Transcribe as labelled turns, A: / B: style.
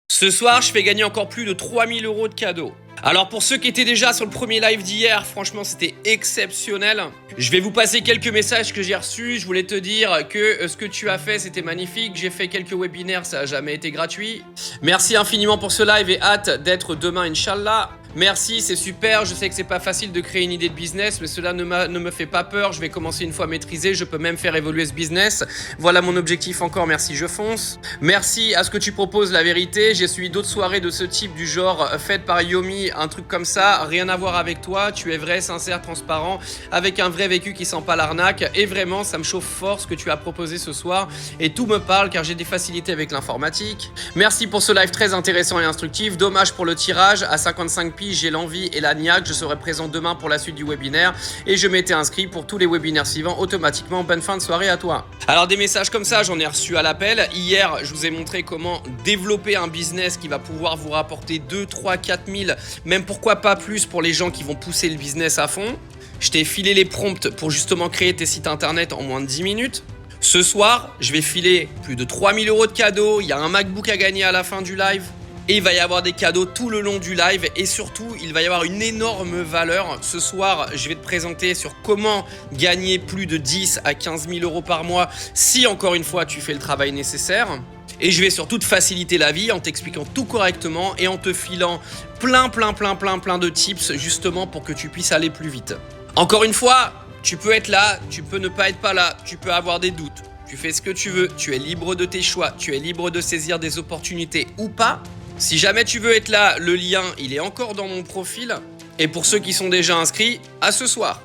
A: Ce soir, je fais gagner encore plus de 3000 € de cadeaux. Alors pour ceux qui étaient déjà sur le premier live d'hier, franchement c'était exceptionnel. Je vais vous passer quelques messages que j'ai reçus. Je voulais te dire que ce que tu as fait c'était magnifique. J'ai fait quelques webinaires, ça n'a jamais été gratuit. Merci infiniment pour ce live et hâte d'être demain Inch'Allah. Merci, c'est super. Je sais que c'est pas facile de créer une idée de business, mais cela ne me fait pas peur. Je vais commencer une fois à maîtriser. Je peux même faire évoluer ce business. Voilà mon objectif encore. Merci, je fonce. Merci à ce que tu proposes, la vérité. J'ai suivi d'autres soirées de ce type, du genre faites par Yomi, un truc comme ça. Rien à voir avec toi. Tu es vrai, sincère, transparent, avec un vrai vécu qui sent pas l'arnaque. Et vraiment, ça me chauffe fort ce que tu as proposé ce soir. Et tout me parle car j'ai des facilités avec l'informatique. Merci pour ce live très intéressant et instructif. Dommage pour le tirage à 55 piges. J'ai l'envie et la niaque, je serai présent demain pour la suite du webinaire et je m'étais inscrit pour tous les webinaires suivants automatiquement. Bonne fin de soirée à toi. Alors des messages comme ça, j'en ai reçu à l'appel. Hier, je vous ai montré comment développer un business qui va pouvoir vous rapporter 2, 3, 4 000, même pourquoi pas plus pour les gens qui vont pousser le business à fond. Je t'ai filé les prompts pour justement créer tes sites internet en moins de 10 minutes. Ce soir, je vais filer plus de 3000 € de cadeaux. Il y a un MacBook à gagner à la fin du live. Et il va y avoir des cadeaux tout le long du live et surtout, il va y avoir une énorme valeur. Ce soir, je vais te présenter sur comment gagner plus de 10 à 15 000 € par mois si, encore une fois, tu fais le travail nécessaire. Et je vais surtout te faciliter la vie en t'expliquant tout correctement et en te filant plein de tips justement pour que tu puisses aller plus vite. Encore une fois, tu peux être là, tu peux ne pas être pas là, tu peux avoir des doutes. Tu fais ce que tu veux, tu es libre de tes choix, tu es libre de saisir des opportunités ou pas. Si jamais tu veux être là, le lien, il est encore dans mon profil. Et pour ceux qui sont déjà inscrits, à ce soir.